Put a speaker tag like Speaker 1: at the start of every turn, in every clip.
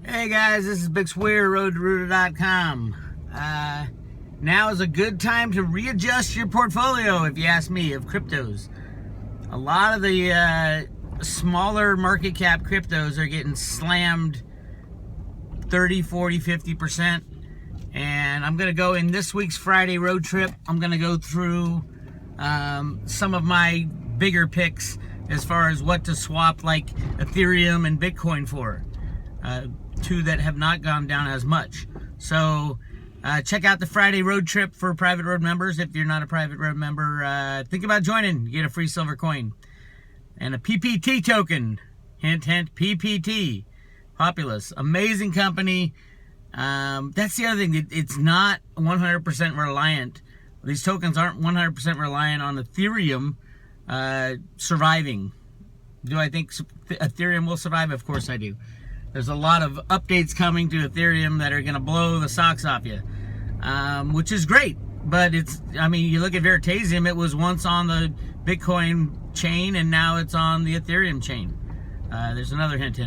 Speaker 1: Hey guys, this is Weir, roadtoroota.com. Now is a good time to readjust your portfolio, if you ask me, of cryptos. A lot of the smaller market cap cryptos are getting slammed 30, 40, 50%. And I'm going to go in this week's Friday road trip. I'm going to go through some of my bigger picks as far as what to swap like Ethereum and Bitcoin for. Two that have not gone down as much. So check out the Friday road trip for private road members. If you're not a private road member, think about joining. You get a free silver coin and a PPT token. Hint, hint, PPT. Populous. Amazing company. That's the other thing. It's not 100% reliant. These tokens aren't 100% reliant on Ethereum surviving. Do I think Ethereum will survive? Of course I do. There's a lot of updates coming to Ethereum that are going to blow the socks off you, which is great. But you look at Veritasium, it was once on the Bitcoin chain, and now it's on the Ethereum chain. There's another hint.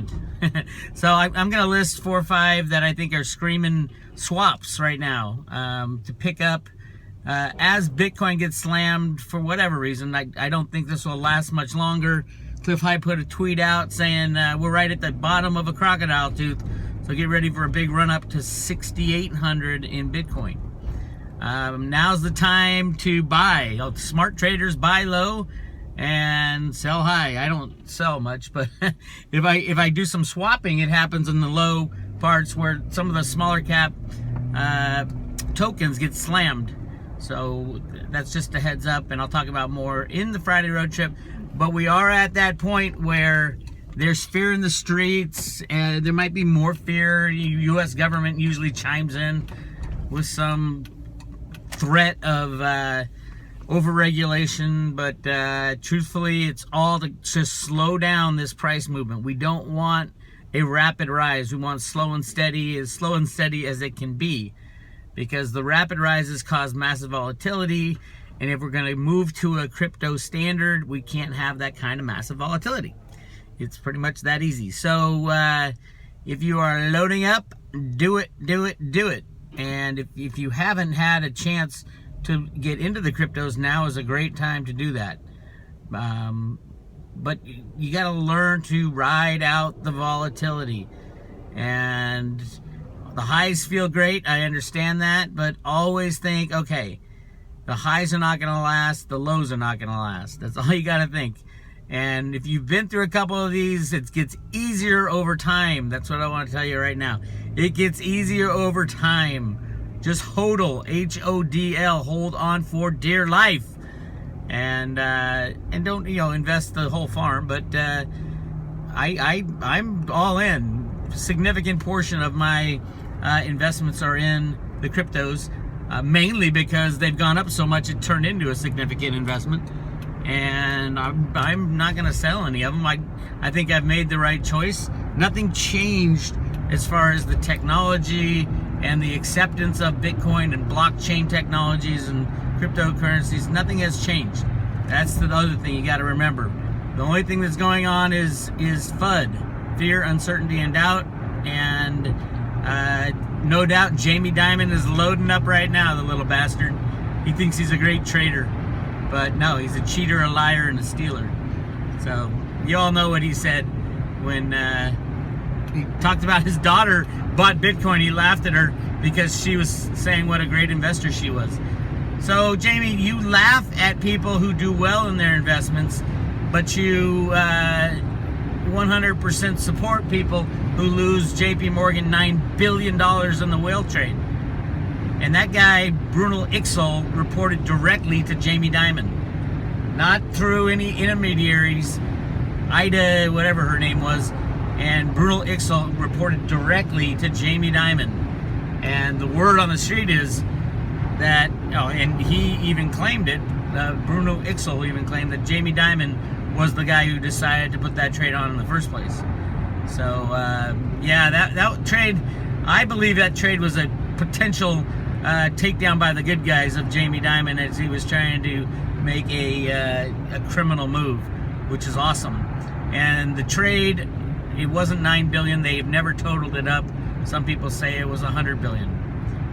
Speaker 1: So I'm going to list 4 or 5 that I think are screaming swaps right now to pick up as Bitcoin gets slammed for whatever reason. I don't think this will last much longer. Cliff High put a tweet out saying we're right at the bottom of a crocodile tooth, so get ready for a big run up to 6,800 in Bitcoin. Now's the time to buy. Smart traders buy low and sell high. I don't sell much, but if I do some swapping, it happens in the low parts where some of the smaller cap tokens get slammed. So that's just a heads up, and I'll talk about more in the Friday road trip. But we are at that point where there's fear in the streets, and there might be more fear. The U.S. government usually chimes in with some threat of overregulation, but truthfully, it's all to just slow down this price movement. We don't want a rapid rise. We want slow and steady as it can be, because the rapid rises cause massive volatility. And if we're going to move to a crypto standard, we can't have that kind of massive volatility. It's pretty much that easy. So if you are loading up, do it. And if you haven't had a chance to get into the cryptos, now is a great time to do that. But you got to learn to ride out the volatility. And the highs feel great. I understand that. But always think, okay, the highs are not going to last. The lows are not going to last. That's all you got to think. And if you've been through a couple of these, it gets easier over time. That's what I want to tell you right now. It gets easier over time. Just hodl, H-O-D-L, hold on for dear life. And don't, invest the whole farm. But I'm all in. A significant portion of my investments are in the cryptos. Mainly because they've gone up so much, it turned into a significant investment, and I'm not going to sell any of them. I think I've made the right choice. Nothing changed as far as the technology and the acceptance of Bitcoin and blockchain technologies and cryptocurrencies. Nothing has changed. That's the other thing you got to remember. The only thing that's going on is FUD, fear, uncertainty, and doubt, and no doubt Jamie Dimon is loading up right now, the little bastard. He thinks he's a great trader. But no, he's a cheater, a liar, and a stealer. So you all know what he said when he talked about his daughter bought Bitcoin. He laughed at her because she was saying what a great investor she was. So Jamie, you laugh at people who do well in their investments, but you 100% support people who lose JP Morgan $9 billion in the whale trade. And that guy, Bruno Ixel, reported directly to Jamie Dimon, not through any intermediaries. Ida, whatever her name was, and Bruno Ixel reported directly to Jamie Dimon. And the word on the street is that, and he even claimed it, Bruno Ixel even claimed that Jamie Dimon was the guy who decided to put that trade on in the first place. So, yeah, that trade, I believe that trade was a potential takedown by the good guys of Jamie Dimon as he was trying to make a criminal move, which is awesome. And the trade it wasn't 9 billion. They've never totaled it up. Some people say it was 100 billion,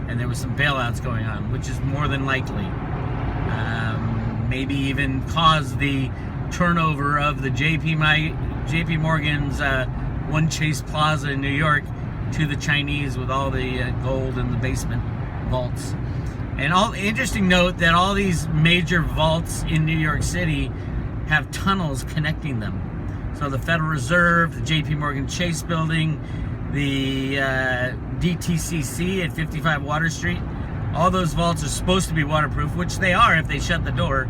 Speaker 1: and there was some bailouts going on, which is more than likely. Maybe even caused the turnover of the JP Morgan's One Chase Plaza in New York to the Chinese with all the gold in the basement vaults. And interesting note that all these major vaults in New York City have tunnels connecting them. So the Federal Reserve, the JP Morgan Chase building, the DTCC at 55 Water Street, all those vaults are supposed to be waterproof, which they are if they shut the door.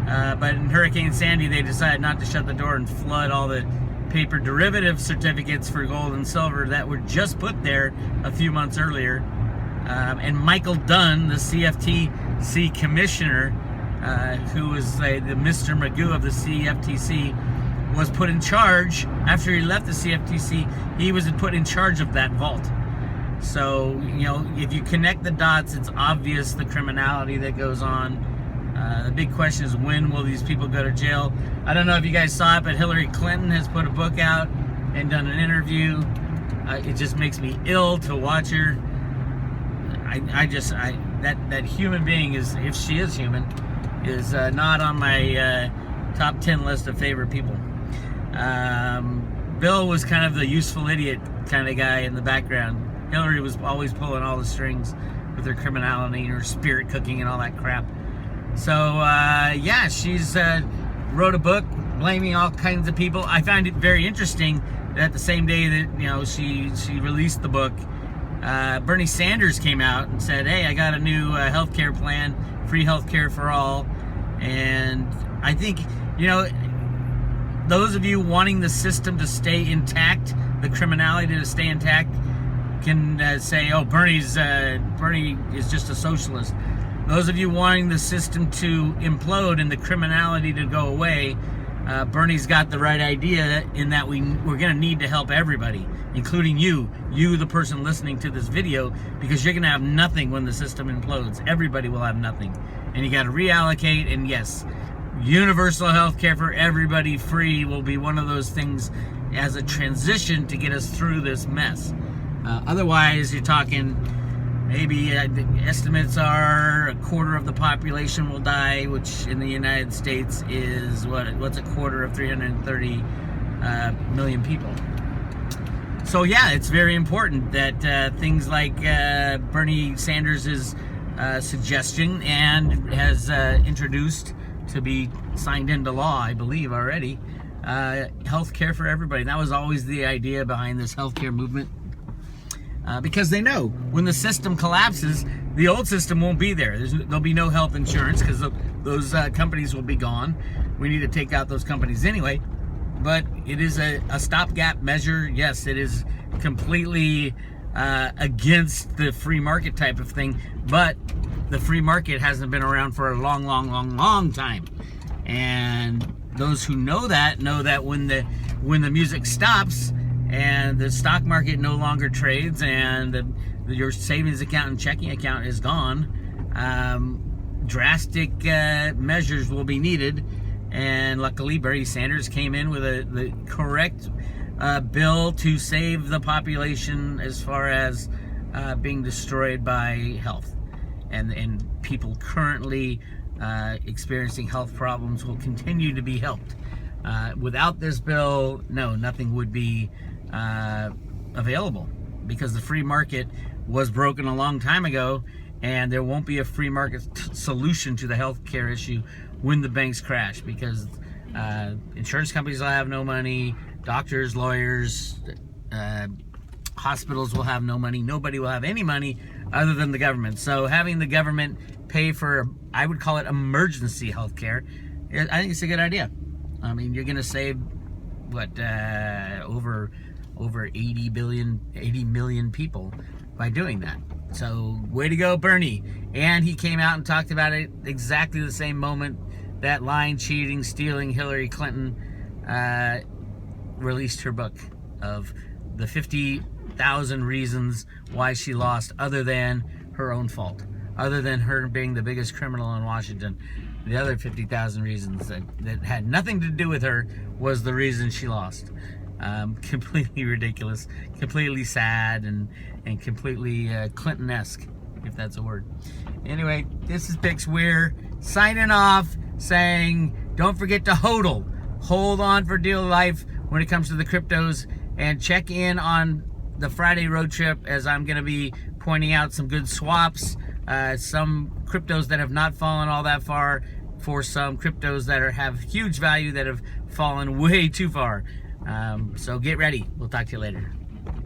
Speaker 1: But in Hurricane Sandy, they decided not to shut the door and flood all the paper derivative certificates for gold and silver that were just put there a few months earlier. And Michael Dunn, the CFTC commissioner, who was the Mr. Magoo of the CFTC, was put in charge. After he left the CFTC, he was put in charge of that vault. So, you know, if you connect the dots, it's obvious the criminality that goes on. The big question is, when will these people go to jail? I don't know if you guys saw it, but Hillary Clinton has put a book out and done an interview. It just makes me ill to watch her. That human being is, if she is human, is not on my top 10 list of favorite people. Bill was kind of the useful idiot kind of guy in the background. Hillary was always pulling all the strings with her criminality and her spirit cooking and all that crap. So yeah, she's wrote a book blaming all kinds of people. I find it very interesting that the same day that, you know, she released the book, Bernie Sanders came out and said, hey, I got a new healthcare plan, free healthcare for all. And I think, you know, those of you wanting the system to stay intact, the criminality to stay intact, can say, oh, Bernie is just a socialist. Those of you wanting the system to implode and the criminality to go away, Bernie's got the right idea in that we're going to need to help everybody, including you, the person listening to this video, because you're going to have nothing when the system implodes. Everybody will have nothing. And you got to reallocate, and yes, universal health care for everybody, free, will be one of those things as a transition to get us through this mess. Otherwise, you're talking maybe the estimates are a quarter of the population will die, which in the United States is what's a quarter of 330 million people. So yeah, it's very important that things like Bernie Sanders' suggestion and has introduced to be signed into law, I believe already, health care for everybody. And that was always the idea behind this healthcare movement. Because they know when the system collapses, the old system won't be there. There'll be no health insurance because those companies will be gone. We need to take out those companies anyway. But it is a stopgap measure. Yes, it is completely against the free market type of thing. But the free market hasn't been around for a long time. And those who know that when the music stops, and the stock market no longer trades, and your savings account and checking account is gone, drastic measures will be needed. And luckily, Bernie Sanders came in with the correct bill to save the population as far as being destroyed by health. And people currently experiencing health problems will continue to be helped. Without this bill, no, nothing would be available, because the free market was broken a long time ago, and there won't be a free market solution to the healthcare issue when the banks crash, because insurance companies will have no money, doctors, lawyers, hospitals will have no money, nobody will have any money other than the government. So having the government pay for, I would call it emergency healthcare, I think it's a good idea. I mean, you're going to save what over 80 million people by doing that. So way to go, Bernie. And he came out and talked about it exactly the same moment that lying, cheating, stealing Hillary Clinton released her book of the 50,000 reasons why she lost, other than her own fault, other than her being the biggest criminal in Washington. The other 50,000 reasons that had nothing to do with her was the reason she lost. Completely ridiculous, completely sad, and completely Clinton-esque, if that's a word. Anyway, this is Pix Weir signing off, saying don't forget to hodl. Hold on for dear life when it comes to the cryptos, and check in on the Friday road trip, as I'm going to be pointing out some good swaps, some cryptos that have not fallen all that far, for some cryptos that have huge value that have fallen way too far. So get ready. We'll talk to you later.